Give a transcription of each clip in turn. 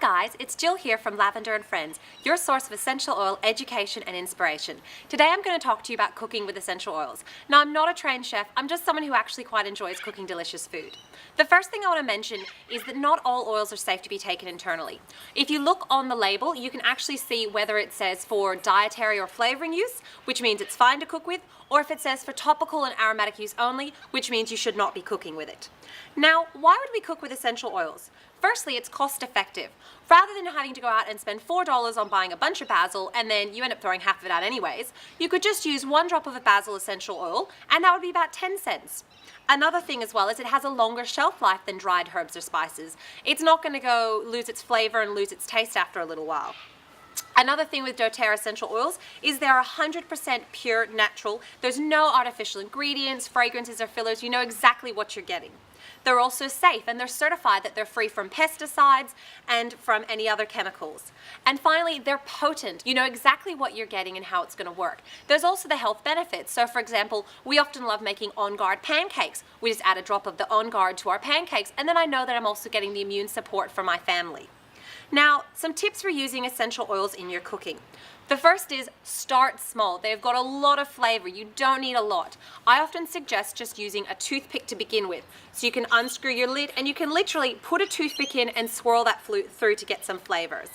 guys, it's Jill here from Lavender Friends, your source of essential oil education and inspiration. Today I'm going to talk to you about cooking with essential oils. Now I'm not a trained chef, I'm just someone who actually quite enjoys cooking delicious food. The first thing I want to mention is that not all oils are safe to be taken internally. If you look on the label, you can actually see whether it says for dietary or flavoring use, which means it's fine to cook with, or if it says for topical and aromatic use only, which means you should not be cooking with it. Now, why would we cook with essential oils? Firstly, it's cost effective. Rather than having to go out and spend $4 on buying a bunch of basil and then you end up throwing half of it out anyways, you could just use 1 drop of a basil essential oil and that would be about 10 cents. Another thing as well is it has a longer shelf life than dried herbs or spices. It's not going to go lose its flavor and lose its taste after a little while. Another thing with doTERRA essential oils is they're 100% pure, natural. There's no artificial ingredients, fragrances or fillers. You know exactly what you're getting. They're also safe and they're certified that they're free from pesticides and from any other chemicals. And finally, they're potent. You know exactly what you're getting and how it's going to work. There's also the health benefits. So for example, we often love making On Guard pancakes. We just add a drop of the On Guard to our pancakes and then I know that I'm also getting the immune support for my family. Now, some tips for using essential oils in your cooking. The first is start small. They've got a lot of flavor. You don't need a lot. I often suggest just using a toothpick to begin with. So you can unscrew your lid and you can literally put a toothpick in and swirl that through to get some flavors.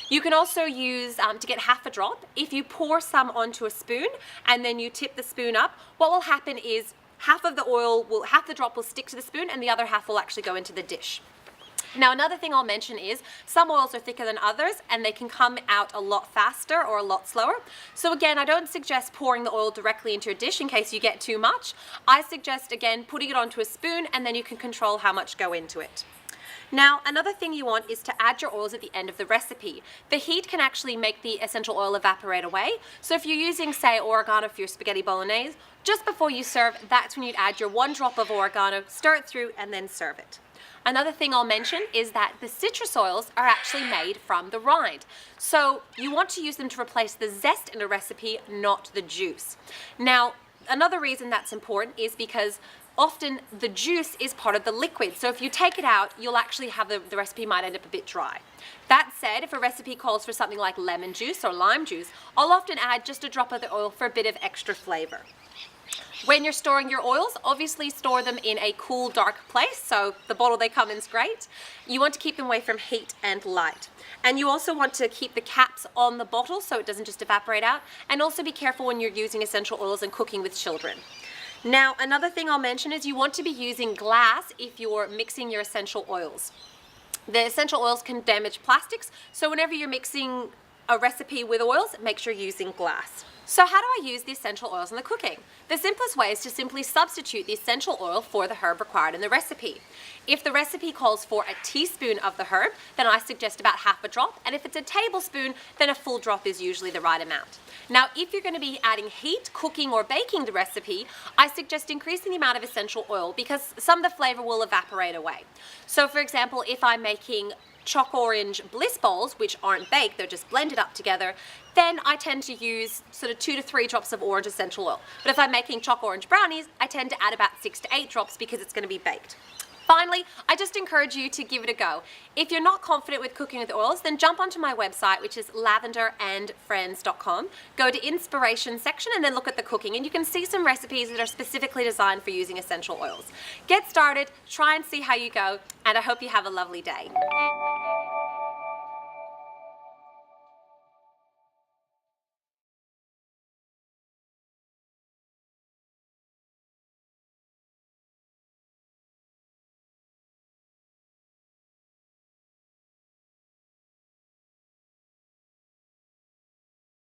You can also use, to get half a drop, if you pour some onto a spoon and then you tip the spoon up, what will happen is half the drop will stick to the spoon and the other half will actually go into the dish. Now another thing I'll mention is some oils are thicker than others and they can come out a lot faster or a lot slower. So again, I don't suggest pouring the oil directly into your dish in case you get too much. I suggest again putting it onto a spoon and then you can control how much go into it. Now, another thing you want is to add your oils at the end of the recipe. The heat can actually make the essential oil evaporate away. So if you're using, say, oregano for your spaghetti bolognese, just before you serve, that's when you'd add your 1 drop of oregano, stir it through, and then serve it. Another thing I'll mention is that the citrus oils are actually made from the rind. So you want to use them to replace the zest in a recipe, not the juice. Now, another reason that's important is because often the juice is part of the liquid. So if you take it out, you'll actually have the recipe might end up a bit dry. That said, if a recipe calls for something like lemon juice or lime juice, I'll often add just a drop of the oil for a bit of extra flavor. When you're storing your oils, obviously store them in a cool, dark place, so the bottle they come in is great. You want to keep them away from heat and light. And you also want to keep the caps on the bottle so it doesn't just evaporate out, and also be careful when you're using essential oils and cooking with children. Now, another thing I'll mention is you want to be using glass if you're mixing your essential oils. The essential oils can damage plastics, so whenever you're mixing a recipe with oils, make sure you're using glass. So how do I use the essential oils in the cooking? The simplest way is to simply substitute the essential oil for the herb required in the recipe. If the recipe calls for a teaspoon of the herb, then I suggest about half a drop, and if it's a tablespoon, then a full drop is usually the right amount. Now, if you're going to be adding heat, cooking or baking the recipe, I suggest increasing the amount of essential oil because some of the flavor will evaporate away. So for example, if I'm making choc orange bliss bowls, which aren't baked, they're just blended up together, then I tend to use sort of 2 to 3 drops of orange essential oil. But if I'm making choc orange brownies, I tend to add about 6 to 8 drops because it's going to be baked. Finally, I just encourage you to give it a go. If you're not confident with cooking with oils, then jump onto my website, which is lavenderandfriends.com. Go to inspiration section and then look at the cooking and you can see some recipes that are specifically designed for using essential oils. Get started, try and see how you go, and I hope you have a lovely day.